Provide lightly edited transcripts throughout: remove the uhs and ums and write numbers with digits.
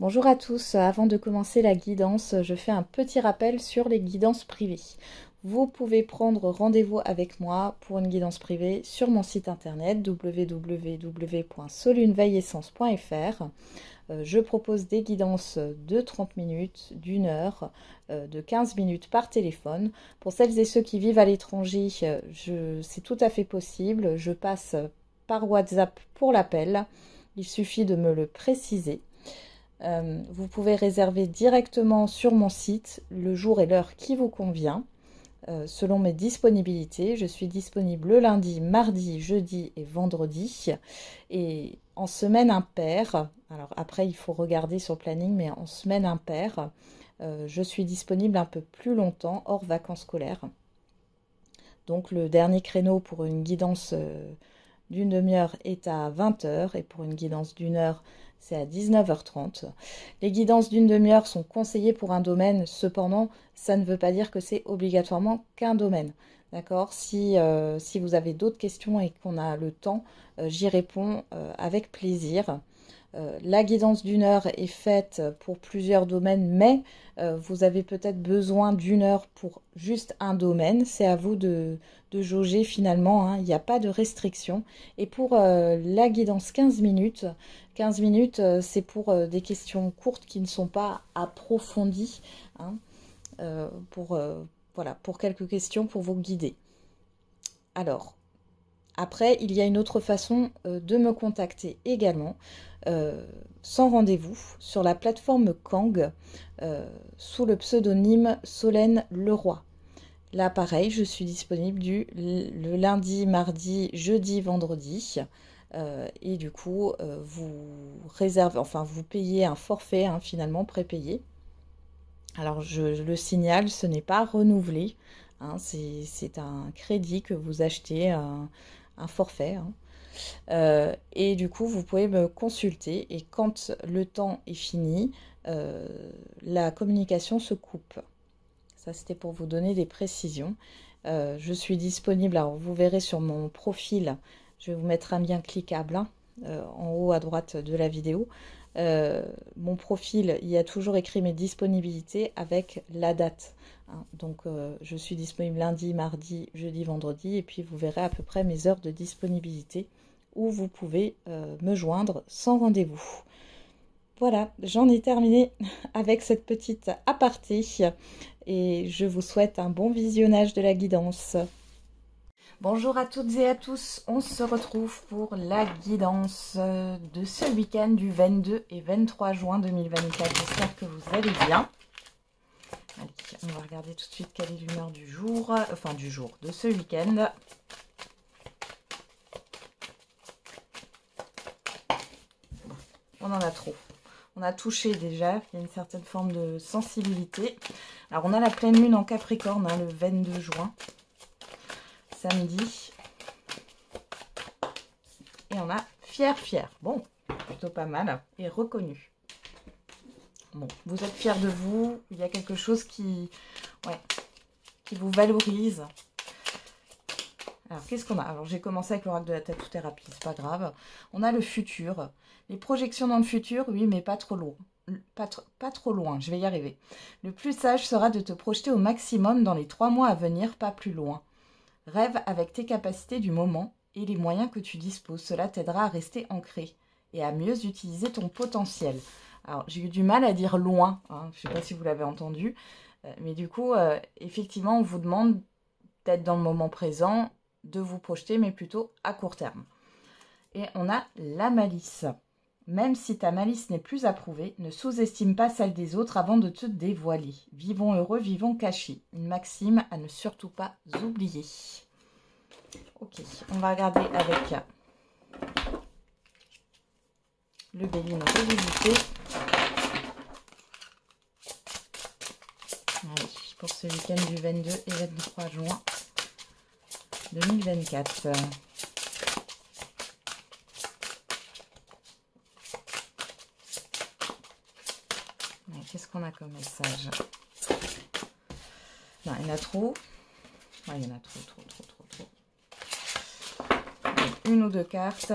Bonjour à tous, avant de commencer la guidance, je fais un petit rappel sur les guidances privées. Vous pouvez prendre rendez-vous avec moi pour une guidance privée sur mon site internet www.soluneveilleessence.fr. Je propose des guidances de 30 minutes, d'une heure, de 15 minutes par téléphone. Pour celles et ceux qui vivent à l'étranger, c'est tout à fait possible. Je passe par WhatsApp pour l'appel. Il suffit de me le préciser. Vous pouvez réserver directement sur mon site le jour et l'heure qui vous convient. Selon mes disponibilités, je suis disponible le lundi, mardi, jeudi et vendredi. Et en semaine impaire, alors après il faut regarder sur le planning, mais en semaine impaire, je suis disponible un peu plus longtemps, hors vacances scolaires. Donc le dernier créneau pour une guidance d'une demi-heure est à 20 h et pour une guidance d'une heure, c'est à 19h30. Les guidances d'une demi-heure sont conseillées pour un domaine, cependant, ça ne veut pas dire que c'est obligatoirement qu'un domaine. D'accord ? Si vous avez d'autres questions et qu'on a le temps, j'y réponds avec plaisir. La guidance d'une heure est faite pour plusieurs domaines, mais vous avez peut-être besoin d'une heure pour juste un domaine. C'est à vous de jauger finalement, hein. Il n'y a pas de restriction. Et pour la guidance 15 minutes, c'est pour des questions courtes qui ne sont pas approfondies, hein, voilà, pour quelques questions pour vous guider. Alors, après, il y a une autre façon de me contacter également, sans rendez-vous, sur la plateforme Kang, sous le pseudonyme Solène Leroy. Là, pareil, je suis disponible le lundi, mardi, jeudi, vendredi. Et du coup, vous réservez, enfin, vous payez un forfait, hein, finalement, prépayé. Alors, je le signale, ce n'est pas renouvelé. Hein, c'est un crédit que vous achetez, un forfait. Hein. Et du coup, vous pouvez me consulter. Et quand le temps est fini, la communication se coupe. Ça, c'était pour vous donner des précisions. Je suis disponible, alors vous verrez sur mon profil, je vais vous mettre un lien cliquable, hein, en haut à droite de la vidéo. Mon profil, il y a toujours écrit mes disponibilités avec la date. Hein. Donc, je suis disponible lundi, mardi, jeudi, vendredi. Et puis, vous verrez à peu près mes heures de disponibilité où vous pouvez me joindre sans rendez-vous. Voilà, j'en ai terminé avec cette petite aparté et je vous souhaite un bon visionnage de la guidance. Bonjour à toutes et à tous, on se retrouve pour la guidance de ce week-end du 22 et 23 juin 2024. J'espère que vous allez bien. Allez, on va regarder tout de suite quelle est l'humeur du jour, de ce week-end. On en a trop. On a touché déjà, il y a une certaine forme de sensibilité. Alors on a la pleine lune en Capricorne, hein, le 22 juin, samedi. Et on a fier. Bon, plutôt pas mal et reconnu. Bon, vous êtes fiers de vous, il y a quelque chose qui vous valorise. Alors, qu'est-ce qu'on a? Alors, j'ai commencé avec l'oracle de la tatou-thérapie, c'est pas grave. On a le futur. Les projections dans le futur, oui, mais pas trop loin. Pas trop loin, je vais y arriver. Le plus sage sera de te projeter au maximum dans les 3 mois à venir, pas plus loin. Rêve avec tes capacités du moment et les moyens que tu disposes. Cela t'aidera à rester ancré et à mieux utiliser ton potentiel. Alors, j'ai eu du mal à dire loin, hein, je ne sais pas si vous l'avez entendu, mais du coup, effectivement, on vous demande d'être dans le moment présent, de vous projeter, mais plutôt à court terme. Et on a la malice. Même si ta malice n'est plus approuvée, ne sous-estime pas celle des autres avant de te dévoiler. Vivons heureux, vivons cachés. Une maxime à ne surtout pas oublier. Ok, on va regarder avec le Béline revisité. Allez, pour ce week-end du 22 et 23 juin 2024. Qu'est-ce qu'on a comme message? Non, il y en a trop. Ouais, il y en a trop. Donc, une ou deux cartes.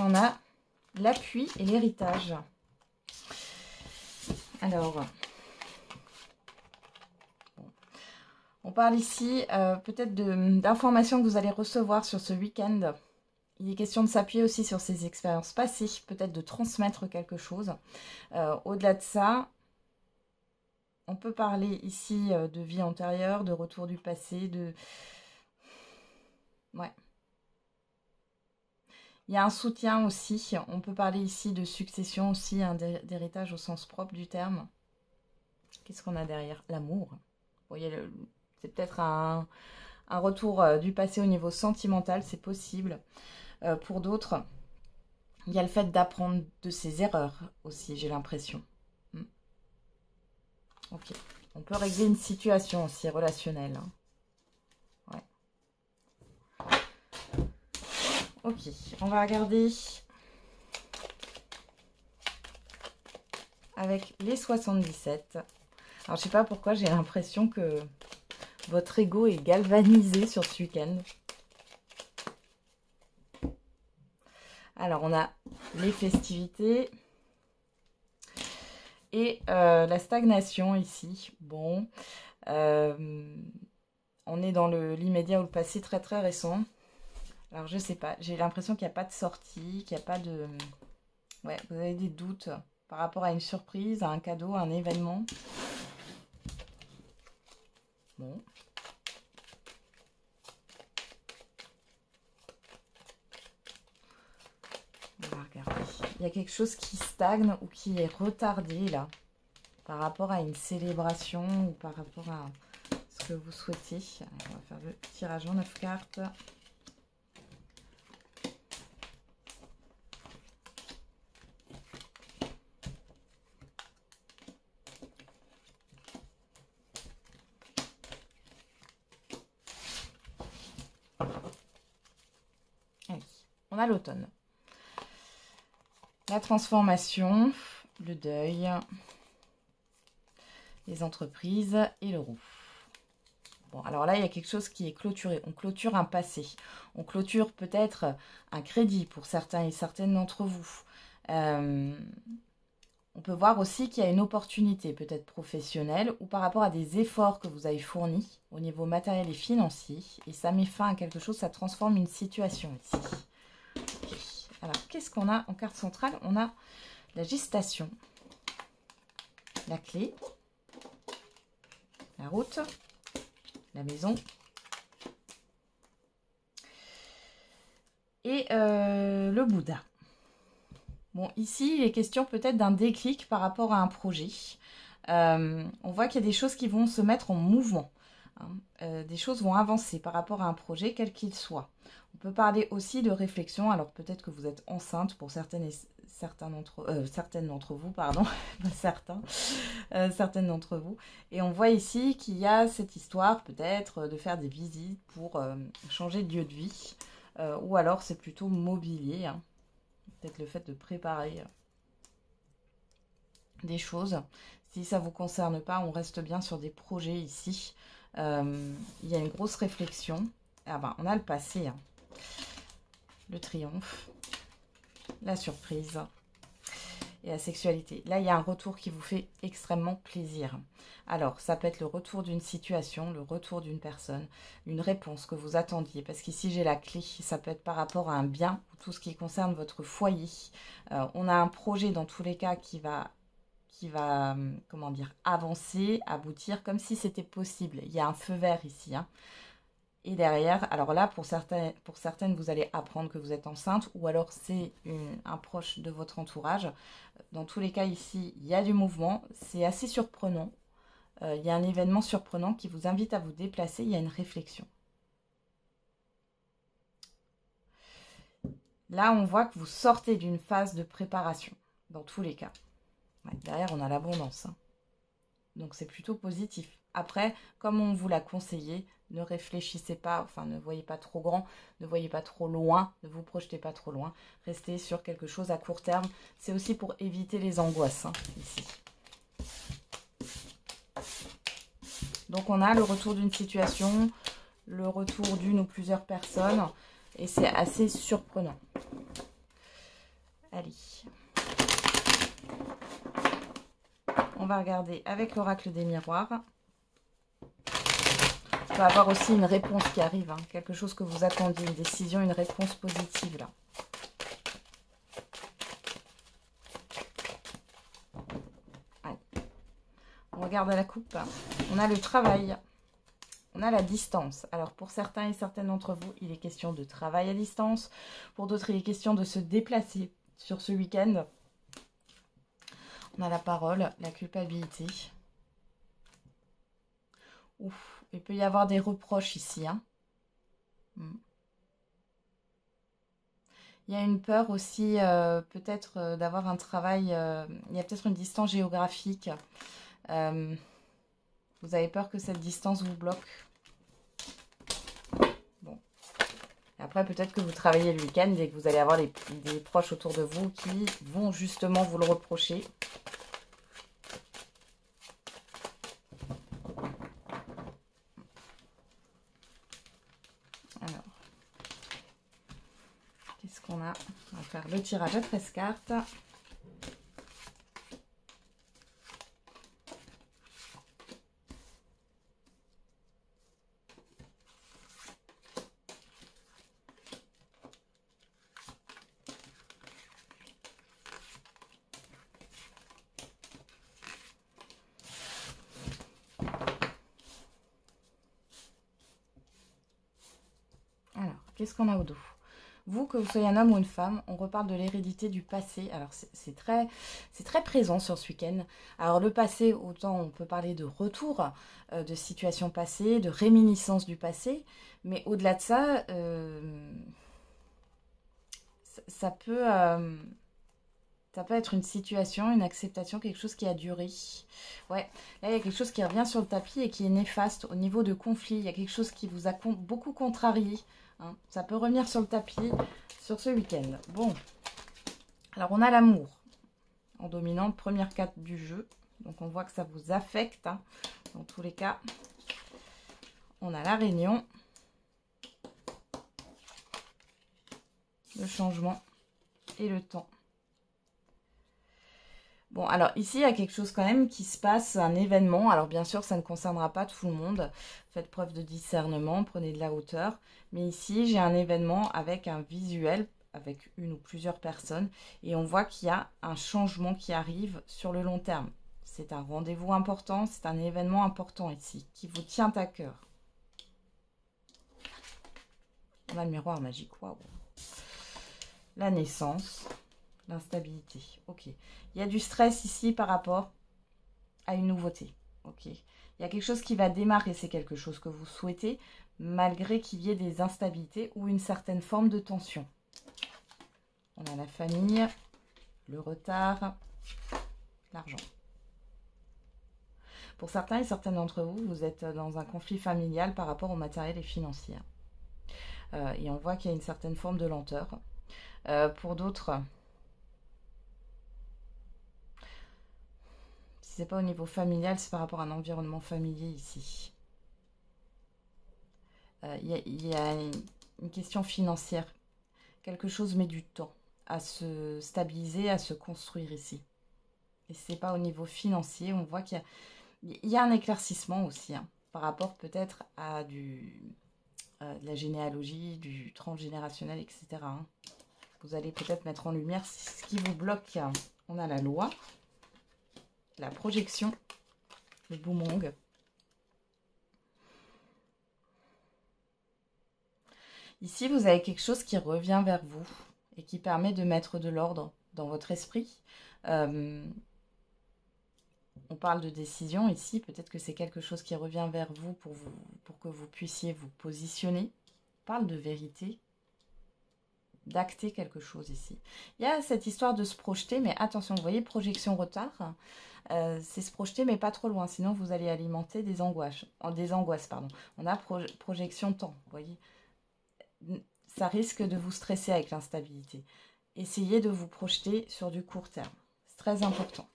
on a l'appui et l'héritage. Alors, on parle ici peut-être d'informations que vous allez recevoir sur ce week-end. Il est question de s'appuyer aussi sur ces expériences passées, peut-être de transmettre quelque chose. Au-delà de ça, on peut parler ici de vie antérieure, de retour du passé, de... Ouais. Il y a un soutien aussi. On peut parler ici de succession aussi, hein, d'héritage au sens propre du terme. Qu'est-ce qu'on a derrière? L'amour. Vous voyez, c'est peut-être un retour du passé au niveau sentimental, c'est possible. Pour d'autres, il y a le fait d'apprendre de ses erreurs aussi, j'ai l'impression. Ok. On peut régler une situation aussi relationnelle. Hein. Ouais. Ok. On va regarder avec les 77. Alors, je sais pas pourquoi j'ai l'impression que votre ego est galvanisé sur ce week-end. Alors, on a les festivités et la stagnation ici. Bon, on est dans l'immédiat ou le passé très très récent. Alors, je sais pas, j'ai l'impression qu'il n'y a pas de sortie, qu'il n'y a pas de... Ouais, vous avez des doutes par rapport à une surprise, à un cadeau, à un événement. Bon. On va regarder. Il y a quelque chose qui stagne ou qui est retardé là, par rapport à une célébration ou par rapport à ce que vous souhaitez. Allez, on va faire le tirage en 9 cartes. Allez, on a l'automne. La transformation, le deuil, les entreprises et le roux. Bon, alors là, il y a quelque chose qui est clôturé. On clôture un passé. On clôture peut-être un crédit pour certains et certaines d'entre vous. On peut voir aussi qu'il y a une opportunité, peut-être professionnelle, ou par rapport à des efforts que vous avez fournis au niveau matériel et financier. Et ça met fin à quelque chose, ça transforme une situation ici. Alors, qu'est-ce qu'on a en carte centrale? On a la gestation, la clé, la route, la maison et le Bouddha. Bon, ici, il est question peut-être d'un déclic par rapport à un projet. On voit qu'il y a des choses qui vont se mettre en mouvement. Hein. Des choses vont avancer par rapport à un projet, quel qu'il soit. On peut parler aussi de réflexion. Alors peut-être que vous êtes enceinte pour certaines d'entre vous, pardon, pas certains, certaines d'entre vous. Et on voit ici qu'il y a cette histoire peut-être de faire des visites pour changer de lieu de vie. Ou alors c'est plutôt mobilier. Hein. Peut-être le fait de préparer des choses. Si ça ne vous concerne pas, on reste bien sur des projets ici. Il y a une grosse réflexion. Ah ben, on a le passé. Hein. Le triomphe. La surprise. Et la sexualité. Là, il y a un retour qui vous fait extrêmement plaisir. Alors, ça peut être le retour d'une situation, le retour d'une personne, une réponse que vous attendiez. Parce qu'ici, j'ai la clé. Ça peut être par rapport à un bien ou tout ce qui concerne votre foyer. On a un projet dans tous les cas qui va comment dire, avancer, aboutir, comme si c'était possible. Il y a un feu vert ici. Hein. Et derrière, alors là, pour certaines, vous allez apprendre que vous êtes enceinte ou alors c'est un proche de votre entourage. Dans tous les cas, ici, il y a du mouvement. C'est assez surprenant. Il y a un événement surprenant qui vous invite à vous déplacer. Il y a une réflexion. Là, on voit que vous sortez d'une phase de préparation, dans tous les cas. Ouais, derrière, on a l'abondance. Hein. Donc, c'est plutôt positif. Après, comme on vous l'a conseillé, ne réfléchissez pas, enfin ne voyez pas trop grand, ne voyez pas trop loin, ne vous projetez pas trop loin. Restez sur quelque chose à court terme. C'est aussi pour éviter les angoisses, hein, ici. Donc on a le retour d'une situation, le retour d'une ou plusieurs personnes, et c'est assez surprenant. Allez. On va regarder avec l'oracle des miroirs. On va avoir aussi une réponse qui arrive. Hein. Quelque chose que vous attendiez, une décision, une réponse positive là. Allez. On regarde à la coupe. On a le travail. On a la distance. Alors, pour certains et certaines d'entre vous, il est question de travail à distance. Pour d'autres, il est question de se déplacer sur ce week-end. On a la parole, la culpabilité. Ouf, il peut y avoir des reproches ici. Hein. Il y a une peur aussi, peut-être, d'avoir un travail. Il y a peut-être une distance géographique. Vous avez peur que cette distance vous bloque. Bon. Et après, peut-être que vous travaillez le week-end et que vous allez avoir des proches autour de vous qui vont justement vous le reprocher. Alors, qu'est-ce qu'on a? On va faire le tirage à 13 cartes. Qu'est-ce qu'on a au dos? Vous, que vous soyez un homme ou une femme, on reparle de l'hérédité du passé. Alors, c'est très présent sur ce week-end. Alors, le passé, autant on peut parler de retour, de situations passées, de réminiscence du passé. Mais au-delà de ça, ça peut être une situation, une acceptation, quelque chose qui a duré. Ouais, là, il y a quelque chose qui revient sur le tapis et qui est néfaste au niveau de conflit. Il y a quelque chose qui vous a beaucoup contrarié. Hein. Ça peut revenir sur le tapis sur ce week-end. Bon, alors on a l'amour en dominante, première carte du jeu. Donc on voit que ça vous affecte. Hein. Dans tous les cas, on a la réunion, le changement et le temps. Bon, alors ici, il y a quelque chose quand même qui se passe, un événement. Alors bien sûr, ça ne concernera pas tout le monde. Faites preuve de discernement, prenez de la hauteur. Mais ici, j'ai un événement avec un visuel, avec une ou plusieurs personnes. Et on voit qu'il y a un changement qui arrive sur le long terme. C'est un rendez-vous important, c'est un événement important ici, qui vous tient à cœur. On a le miroir magique, waouh. La naissance. L'instabilité, ok. Il y a du stress ici par rapport à une nouveauté, ok. Il y a quelque chose qui va démarrer, c'est quelque chose que vous souhaitez, malgré qu'il y ait des instabilités ou une certaine forme de tension. On a la famille, le retard, l'argent. Pour certains et certaines d'entre vous, vous êtes dans un conflit familial par rapport au matériel et financier. Et on voit qu'il y a une certaine forme de lenteur. Pour d'autres... c'est pas au niveau familial, c'est par rapport à un environnement familier ici. Il y a une question financière. Quelque chose met du temps à se stabiliser, à se construire ici. Et c'est pas au niveau financier. On voit qu'il y a un éclaircissement aussi, hein, par rapport peut-être à de la généalogie, du transgénérationnel, etc. Hein. Vous allez peut-être mettre en lumière ce qui vous bloque. Hein. On a la loi. La projection, le boomerang. Ici, vous avez quelque chose qui revient vers vous et qui permet de mettre de l'ordre dans votre esprit. On parle de décision ici. Peut-être que c'est quelque chose qui revient vers vous pour que vous puissiez vous positionner. On parle de vérité, d'acter quelque chose ici. Il y a cette histoire de se projeter, mais attention, vous voyez, projection retard. C'est se projeter mais pas trop loin, sinon vous allez alimenter des angoisses. Pardon. On a projection temps, vous voyez. Ça risque de vous stresser avec l'instabilité. Essayez de vous projeter sur du court terme. C'est très important.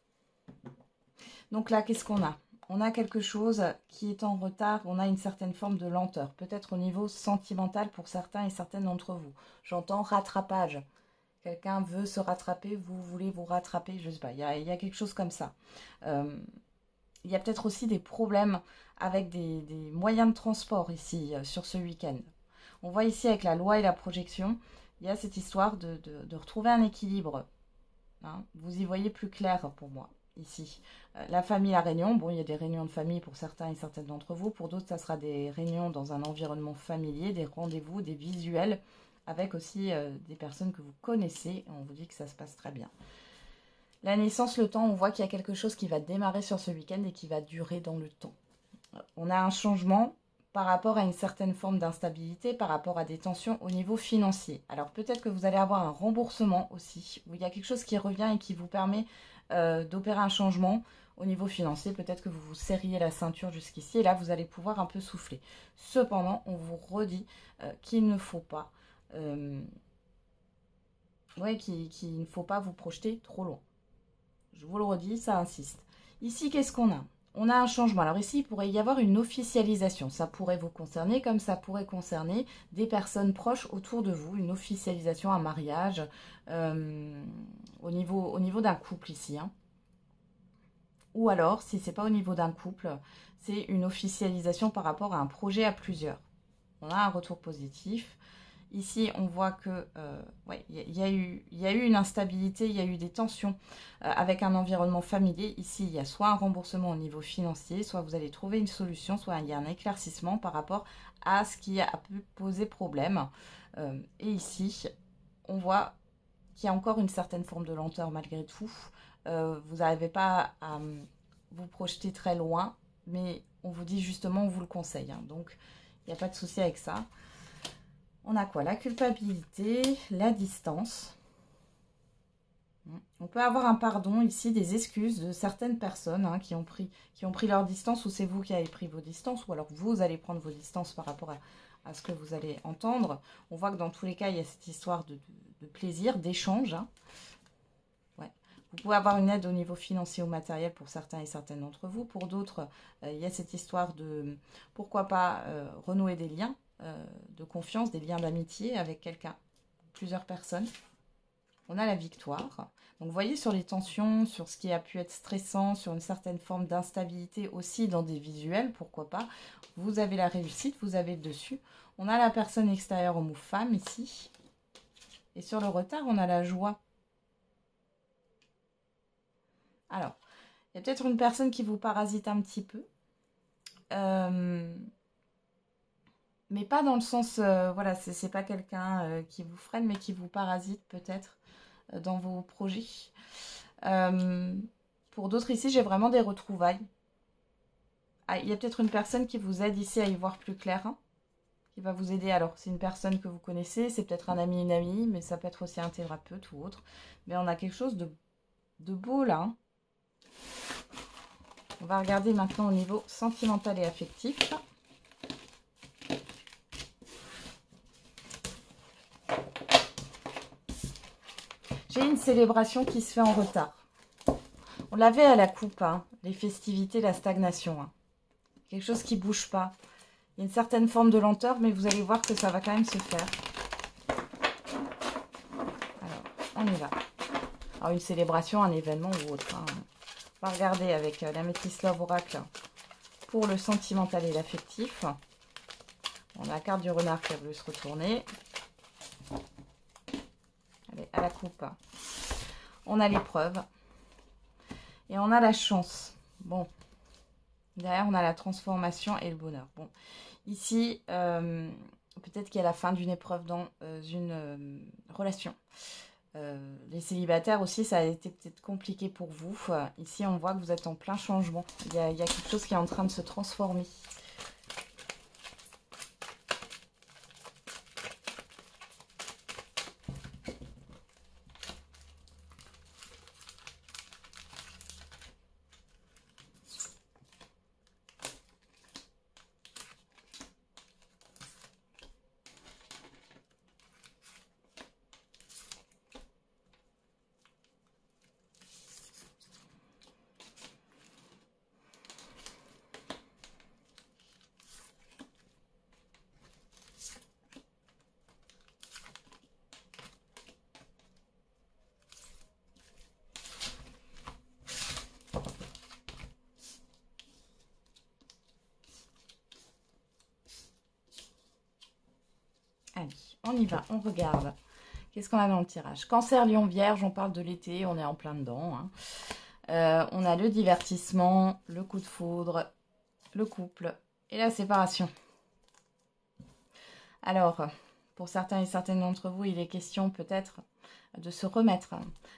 Donc là, qu'est-ce qu'on a? On a quelque chose qui est en retard, on a une certaine forme de lenteur, peut-être au niveau sentimental pour certains et certaines d'entre vous. J'entends rattrapage. Quelqu'un veut se rattraper, vous voulez vous rattraper, je sais pas, il y a quelque chose comme ça. Il y a peut-être aussi des problèmes avec des moyens de transport ici, sur ce week-end. On voit ici avec la loi et la projection, il y a cette histoire de retrouver un équilibre. Hein. Vous y voyez plus clair pour moi, ici. La famille, la réunion, bon, il y a des réunions de famille pour certains et certaines d'entre vous. Pour d'autres, ça sera des réunions dans un environnement familier, des rendez-vous, des visuels, avec aussi des personnes que vous connaissez. On vous dit que ça se passe très bien. La naissance, le temps, on voit qu'il y a quelque chose qui va démarrer sur ce week-end et qui va durer dans le temps. On a un changement par rapport à une certaine forme d'instabilité, par rapport à des tensions au niveau financier. Alors peut-être que vous allez avoir un remboursement aussi, où il y a quelque chose qui revient et qui vous permet d'opérer un changement au niveau financier. Peut-être que vous vous serriez la ceinture jusqu'ici et là vous allez pouvoir un peu souffler. Cependant, on vous redit qu'il ne faut pas qu'il ne faut pas vous projeter trop loin. Je vous le redis, ça insiste. Ici, qu'est-ce qu'on a? On a un changement. Alors ici, il pourrait y avoir une officialisation. Ça pourrait vous concerner comme ça pourrait concerner des personnes proches autour de vous. Une officialisation, un mariage au niveau d'un couple ici. Hein. Ou alors, si ce n'est pas au niveau d'un couple, c'est une officialisation par rapport à un projet à plusieurs. On a un retour positif. Ici, on voit que y a eu une instabilité, il y a eu des tensions avec un environnement familier. Ici, il y a soit un remboursement au niveau financier, soit vous allez trouver une solution, soit il y a un éclaircissement par rapport à ce qui a pu poser problème. Et ici, on voit qu'il y a encore une certaine forme de lenteur malgré tout. Vous n'arrivez pas à vous projeter très loin, mais on vous dit justement, on vous le conseille. Hein. Donc, il n'y a pas de souci avec ça. On a quoi? La culpabilité, la distance. On peut avoir un pardon ici, des excuses de certaines personnes hein, qui ont pris leur distance, ou c'est vous qui avez pris vos distances, ou alors vous allez prendre vos distances par rapport à ce que vous allez entendre. On voit que dans tous les cas, il y a cette histoire de plaisir, d'échange. Hein. Ouais. Vous pouvez avoir une aide au niveau financier ou matériel pour certains et certaines d'entre vous. Pour d'autres, il y a cette histoire de, pourquoi pas, renouer des liens. De confiance, des liens d'amitié avec quelqu'un, plusieurs personnes. On a la victoire. Donc vous voyez sur les tensions, sur ce qui a pu être stressant, sur une certaine forme d'instabilité aussi dans des visuels, pourquoi pas. Vous avez la réussite, vous avez le dessus. On a la personne extérieure homme ou femme ici. Et sur le retard, on a la joie. Alors, il y a peut-être une personne qui vous parasite un petit peu. Mais pas dans le sens, voilà, c'est pas quelqu'un qui vous freine, mais qui vous parasite peut-être dans vos projets. Pour d'autres ici, j'ai vraiment des retrouvailles. Ah, il y a peut-être une personne qui vous aide ici à y voir plus clair, hein, qui va vous aider. Alors, c'est une personne que vous connaissez, c'est peut-être un ami, une amie, mais ça peut être aussi un thérapeute ou autre. Mais on a quelque chose de beau là. Hein. On va regarder maintenant au niveau sentimental et affectif. J'ai une célébration qui se fait en retard. On l'avait à la coupe, hein, les festivités, la stagnation. Hein. Quelque chose qui ne bouge pas. Il y a une certaine forme de lenteur, mais vous allez voir que ça va quand même se faire. Alors, on y va. Alors, une célébration, un événement ou autre. Hein. On va regarder avec la Métis Love Oracle pour le sentimental et l'affectif. On a la carte du renard qui a voulu se retourner. Allez, à la coupe. On a l'épreuve. Et on a la chance. Bon. Derrière, on a la transformation et le bonheur. Bon. Ici, peut-être qu'il y a la fin d'une épreuve dans une relation. Les célibataires aussi, ça a été peut-être compliqué pour vous. Ici, on voit que vous êtes en plein changement. Il y a quelque chose qui est en train de se transformer. on y va, on regarde. Qu'est-ce qu'on a dans le tirage? Cancer, Lion, Vierge, on parle de l'été, on est en plein dedans. Hein. On a le divertissement, le coup de foudre, le couple et la séparation. Alors, pour certains et certaines d'entre vous, il est question peut-être de se remettre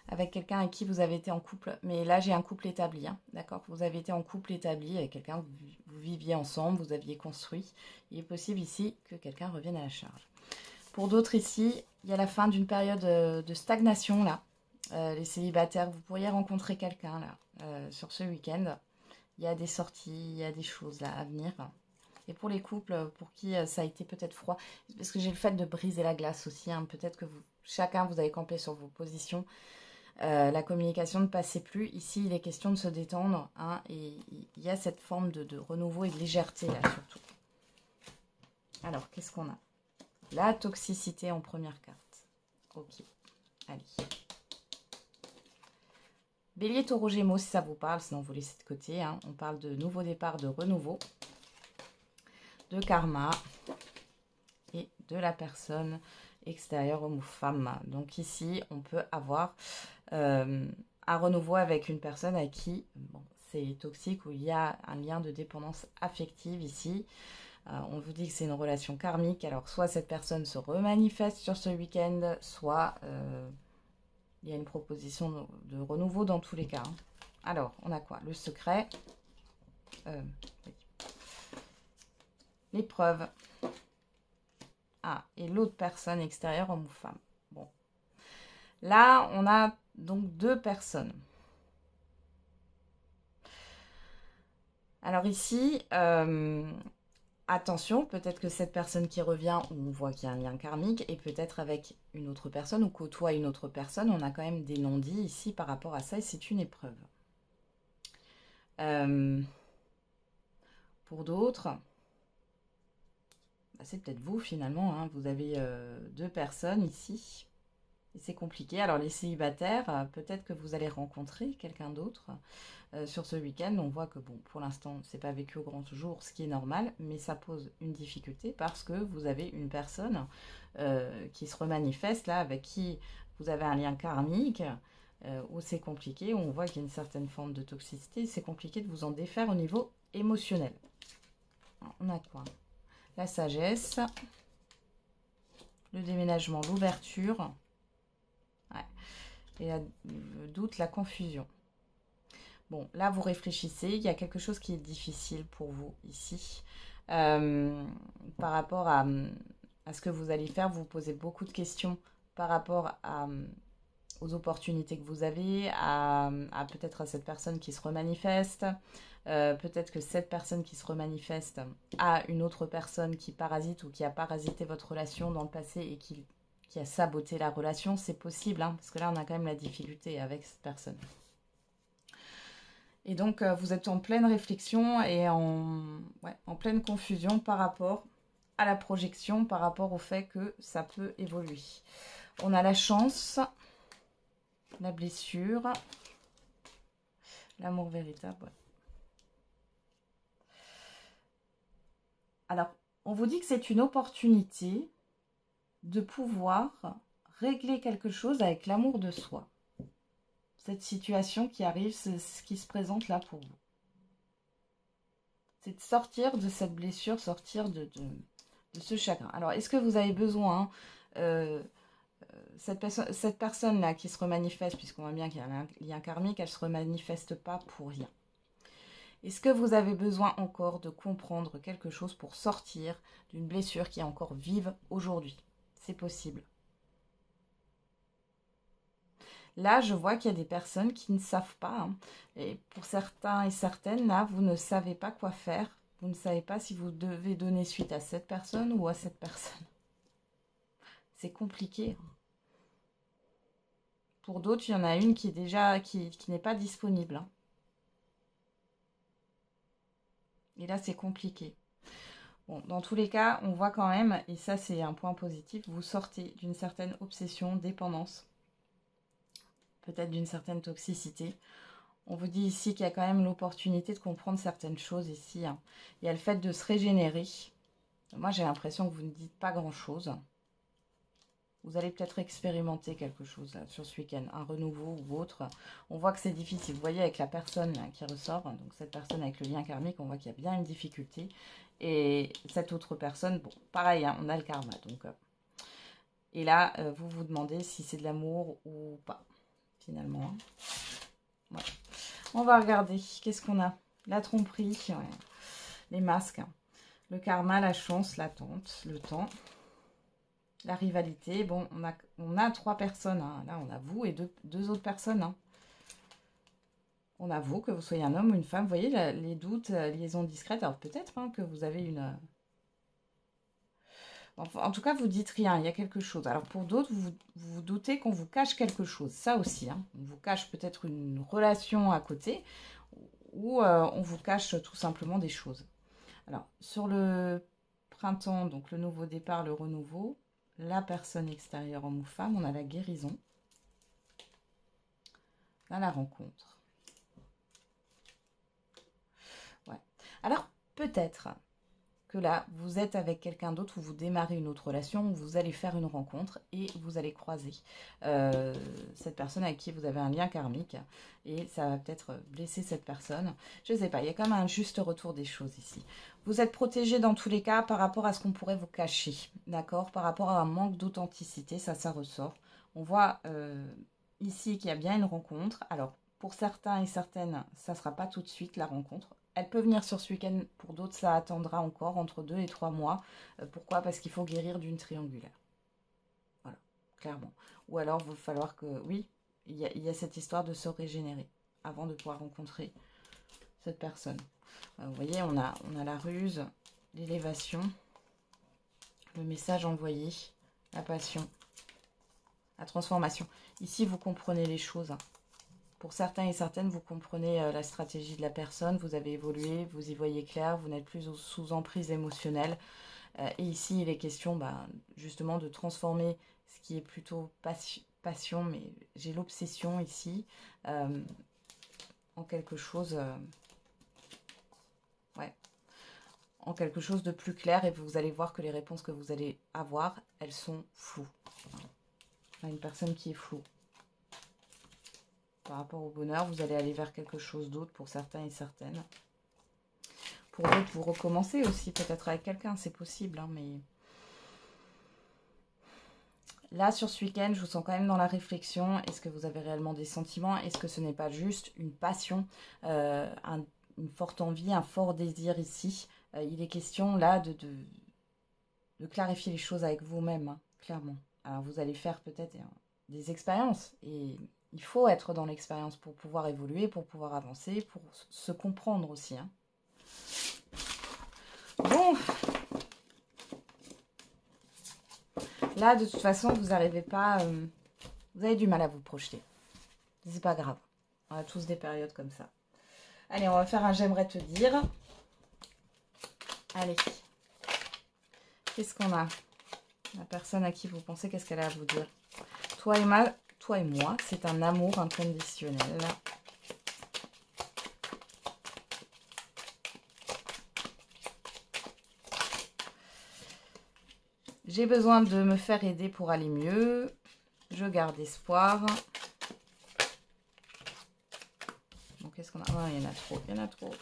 avec quelqu'un avec qui vous avez été en couple. Mais là, j'ai un couple établi, hein, d'accord? Vous avez été en couple établi avec quelqu'un, vous viviez ensemble, vous aviez construit. Il est possible ici que quelqu'un revienne à la charge. Pour d'autres ici, il y a la fin d'une période de stagnation, là. Les célibataires, vous pourriez rencontrer quelqu'un, là, sur ce week-end. Il y a des sorties, il y a des choses, là, à venir. Et pour les couples, pour qui ça a été peut-être froid, parce que j'ai le fait de briser la glace aussi, hein, peut-être que chacun, vous avez campé sur vos positions, la communication ne passait plus. Ici, il est question de se détendre, hein, et il y a cette forme de renouveau et de légèreté, là, surtout. Alors, qu'est-ce qu'on a? La toxicité en première carte. Ok, allez. Bélier, Taureau, Gémeaux, si ça vous parle, sinon vous laissez de côté. Hein. On parle de nouveau départ, de renouveau, de karma et de la personne extérieure, homme ou femme. Donc ici, on peut avoir un renouveau avec une personne à qui bon, c'est toxique, où il y a un lien de dépendance affective ici. On vous dit que c'est une relation karmique. Alors, soit cette personne se remanifeste sur ce week-end, soit il y a une proposition de renouveau dans tous les cas. Hein. Alors, on a quoi? Le secret. L'épreuve. Ah, et l'autre personne extérieure, homme ou femme. Bon. Là, on a donc deux personnes. Alors ici, attention, peut-être que cette personne qui revient, on voit qu'il y a un lien karmique, et peut-être avec une autre personne, ou côtoie une autre personne, on a quand même des non-dits ici par rapport à ça, et c'est une épreuve. Pour d'autres, bah, c'est peut-être vous finalement, hein, vous avez deux personnes ici, et c'est compliqué. Alors les célibataires, peut-être que vous allez rencontrer quelqu'un d'autre. Sur ce week-end, on voit que bon, pour l'instant, c'est pas vécu au grand jour, ce qui est normal, mais ça pose une difficulté parce que vous avez une personne qui se remanifeste là, avec qui vous avez un lien karmique, où c'est compliqué, où on voit qu'il y a une certaine forme de toxicité, c'est compliqué de vous en défaire au niveau émotionnel. Alors, on a quoi? La sagesse, le déménagement, l'ouverture, ouais. Et le doute, la confusion. Bon, là, vous réfléchissez. Il y a quelque chose qui est difficile pour vous ici. Par rapport à ce que vous allez faire, vous vous posez beaucoup de questions par rapport aux opportunités que vous avez, à peut-être à cette personne qui se remanifeste. Peut-être que cette personne qui se remanifeste a une autre personne qui parasite ou qui a parasité votre relation dans le passé et qui a saboté la relation. C'est possible, hein, parce que là, on a quand même la difficulté avec cette personne. Et donc, vous êtes en pleine réflexion et en pleine confusion par rapport à la projection, par rapport au fait que ça peut évoluer. On a la chance, la blessure, l'amour véritable. Ouais. Alors, on vous dit que c'est une opportunité de pouvoir régler quelque chose avec l'amour de soi. Cette situation qui arrive, c'est ce qui se présente là pour vous. C'est de sortir de cette blessure, sortir de ce chagrin. Alors, est-ce que vous avez besoin, cette personne-là qui se remanifeste, puisqu'on voit bien qu'il y a un lien karmique, elle ne se remanifeste pas pour rien. Est-ce que vous avez besoin encore de comprendre quelque chose pour sortir d'une blessure qui est encore vive aujourd'hui? C'est possible. Là, je vois qu'il y a des personnes qui ne savent pas. Hein. Et pour certains et certaines, là, vous ne savez pas quoi faire. Vous ne savez pas si vous devez donner suite à cette personne ou à cette personne. C'est compliqué. Pour d'autres, il y en a une qui est déjà qui n'est pas disponible. Hein. Et là, c'est compliqué. Bon, dans tous les cas, on voit quand même, et ça c'est un point positif, vous sortez d'une certaine obsession, dépendance. Peut-être d'une certaine toxicité. On vous dit ici qu'il y a quand même l'opportunité de comprendre certaines choses ici. Hein. Il y a le fait de se régénérer. Moi, j'ai l'impression que vous ne dites pas grand-chose. Vous allez peut-être expérimenter quelque chose là, sur ce week-end, un renouveau ou autre. On voit que c'est difficile. Vous voyez avec la personne là, qui ressort, donc cette personne avec le lien karmique, on voit qu'il y a bien une difficulté. Et cette autre personne, bon, pareil, hein, on a le karma. Donc, et là, vous vous demandez si c'est de l'amour ou pas, finalement. Hein. Ouais. On va regarder, qu'est-ce qu'on a? La tromperie, ouais. Les masques, le karma, la chance, l'attente, le temps, la rivalité. Bon, on a 3 personnes, hein. Là on a vous et deux autres personnes. Hein. On a vous, que vous soyez un homme ou une femme. Vous voyez, les doutes, liaison discrète. Alors peut-être hein, que vous avez une... En tout cas, vous dites rien, il y a quelque chose. Alors pour d'autres, vous doutez qu'on vous cache quelque chose. Ça aussi, hein. On vous cache peut-être une relation à côté ou on vous cache tout simplement des choses. Alors, sur le printemps, donc le nouveau départ, le renouveau, la personne extérieure, homme ou femme, on a la guérison. Là, la rencontre. Ouais. Alors, peut-être que là, vous êtes avec quelqu'un d'autre ou vous démarrez une autre relation, où vous allez faire une rencontre et vous allez croiser cette personne avec qui vous avez un lien karmique et ça va peut-être blesser cette personne. Je ne sais pas, il y a quand même un juste retour des choses ici. Vous êtes protégé dans tous les cas par rapport à ce qu'on pourrait vous cacher, d'accord? Par rapport à un manque d'authenticité, ça ressort. On voit ici qu'il y a bien une rencontre. Alors, pour certains et certaines, ça ne sera pas tout de suite la rencontre. Elle peut venir sur ce week-end, pour d'autres ça attendra encore entre 2 et 3 mois. Pourquoi? Parce qu'il faut guérir d'une triangulaire. Voilà, clairement. Ou alors il va falloir que, oui, il y a cette histoire de se régénérer avant de pouvoir rencontrer cette personne. Vous voyez, on a la ruse, l'élévation, le message envoyé, la passion, la transformation. Ici, vous comprenez les choses, hein. Pour certains et certaines, vous comprenez la stratégie de la personne, vous avez évolué, vous y voyez clair, vous n'êtes plus sous emprise émotionnelle. Et ici, il est question justement de transformer ce qui est plutôt passion, mais j'ai l'obsession ici, en quelque chose, en quelque chose de plus clair. Et vous allez voir que les réponses que vous allez avoir, elles sont floues. Enfin, une personne qui est floue. Par rapport au bonheur, vous allez aller vers quelque chose d'autre pour certains et certaines. Pour d'autres, vous recommencez aussi peut-être avec quelqu'un, c'est possible. Hein, mais là, sur ce week-end, je vous sens quand même dans la réflexion. Est-ce que vous avez réellement des sentiments? Est-ce que ce n'est pas juste une passion, une forte envie, un fort désir ici? Il est question là de clarifier les choses avec vous-même, hein, clairement. Alors, vous allez faire peut-être des expériences et... Il faut être dans l'expérience pour pouvoir évoluer, pour pouvoir avancer, pour se comprendre aussi. Hein. Bon. Là, de toute façon, vous n'arrivez pas... vous avez du mal à vous projeter. C'est pas grave. On a tous des périodes comme ça. Allez, on va faire un j'aimerais te dire. Allez. Qu'est-ce qu'on a? La personne à qui vous pensez, qu'est-ce qu'elle a à vous dire? Toi et moi, c'est un amour inconditionnel. J'ai besoin de me faire aider pour aller mieux. Je garde espoir. Bon, qu'est-ce qu'on a? Oh, il y en a trop, il y en a trop.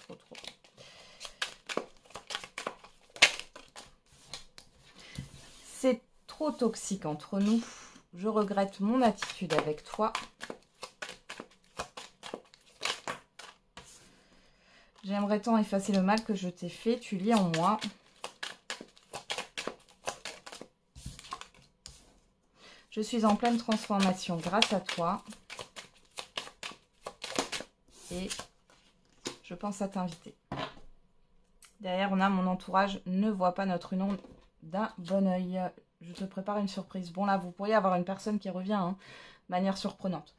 C'est trop toxique entre nous. Je regrette mon attitude avec toi. J'aimerais tant effacer le mal que je t'ai fait. Tu lis en moi. Je suis en pleine transformation grâce à toi. Et je pense à t'inviter. Derrière, on a mon entourage ne voit pas notre union d'un bon oeil. Je te prépare une surprise. Bon, là, vous pourriez avoir une personne qui revient hein, de manière surprenante.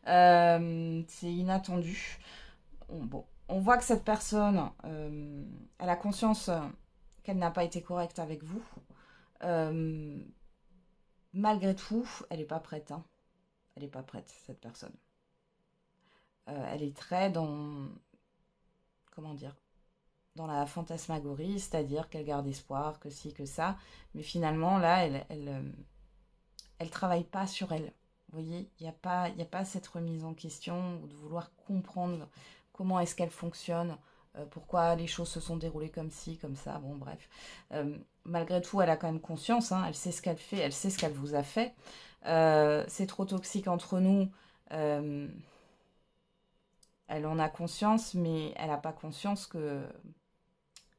C'est inattendu. Bon, on voit que cette personne, elle a conscience qu'elle n'a pas été correcte avec vous. Malgré tout, elle n'est pas prête. Hein. Elle n'est pas prête, cette personne. Elle est très dans... Comment dire? Dans la fantasmagorie, c'est-à-dire qu'elle garde espoir, que ci, que ça. Mais finalement, là, elle ne travaille pas sur elle. Vous voyez, il n'y a pas cette remise en question ou de vouloir comprendre comment est-ce qu'elle fonctionne, pourquoi les choses se sont déroulées comme ci, comme ça, bon bref. Malgré tout, elle a quand même conscience, hein, elle sait ce qu'elle fait, elle sait ce qu'elle vous a fait. C'est trop toxique entre nous, elle en a conscience, mais elle n'a pas conscience que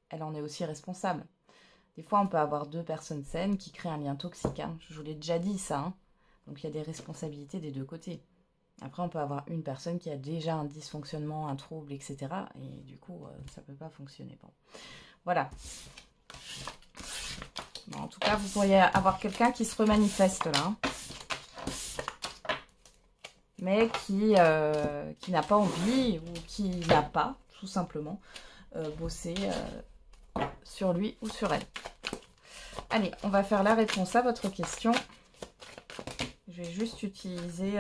elle en est aussi responsable. Des fois, on peut avoir deux personnes saines qui créent un lien toxique, hein. Je vous l'ai déjà dit ça, hein. Donc il y a des responsabilités des deux côtés. Après, on peut avoir une personne qui a déjà un dysfonctionnement, un trouble, etc. Et du coup, ça ne peut pas fonctionner. Bon. Voilà. Bon, en tout cas, vous pourriez avoir quelqu'un qui se remanifeste là. Hein. Mais qui n'a pas envie ou qui n'a pas, tout simplement, bossé sur lui ou sur elle. Allez, on va faire la réponse à votre question. Je vais juste utiliser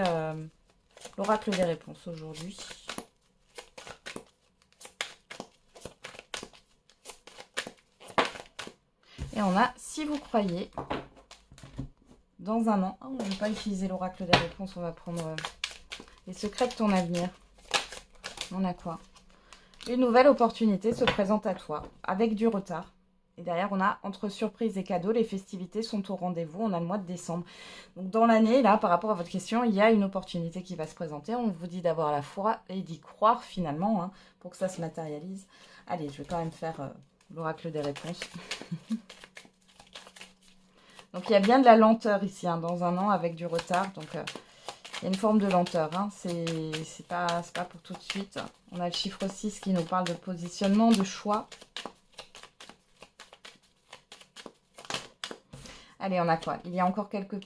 l'oracle des réponses aujourd'hui. Et on a, si vous croyez, dans un an... Oh, on ne va pas utiliser l'oracle des réponses, on va prendre les secrets de ton avenir. On a quoi? Une nouvelle opportunité se présente à toi, avec du retard. Et derrière, on a entre surprise et cadeaux, les festivités sont au rendez-vous. On a le mois de décembre. Donc dans l'année, là, par rapport à votre question, il y a une opportunité qui va se présenter. On vous dit d'avoir la foi et d'y croire finalement, hein, pour que ça se matérialise. Allez, je vais quand même faire l'oracle des réponses. Donc il y a bien de la lenteur ici, hein, dans un an avec du retard. Donc il y a une forme de lenteur. Hein. C'est pas pour tout de suite. On a le chiffre 6 qui nous parle de positionnement, de choix. Allez, on a quoi? Il y a encore quelques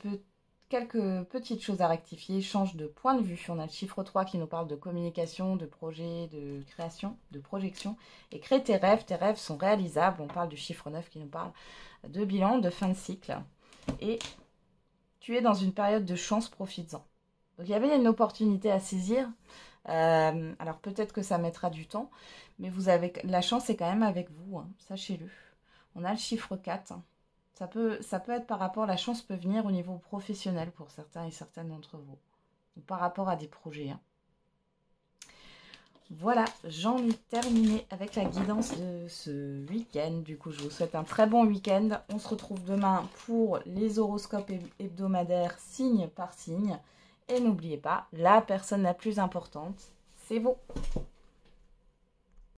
petites choses à rectifier. Change de point de vue. On a le chiffre 3 qui nous parle de communication, de projet, de création, de projection. Et crée tes rêves. Tes rêves sont réalisables. On parle du chiffre 9 qui nous parle de bilan, de fin de cycle. Et tu es dans une période de chance, profites-en. Donc, il y avait une opportunité à saisir. Alors, peut-être que ça mettra du temps. Mais vous avez la chance est quand même avec vous. Hein, sachez-le. On a le chiffre 4. Ça peut être par rapport, la chance peut venir au niveau professionnel pour certains et certaines d'entre vous. Ou par rapport à des projets. Hein. Voilà, j'en ai terminé avec la guidance de ce week-end. Du coup, je vous souhaite un très bon week-end. On se retrouve demain pour les horoscopes hebdomadaires signe par signe. Et n'oubliez pas, la personne la plus importante, c'est vous.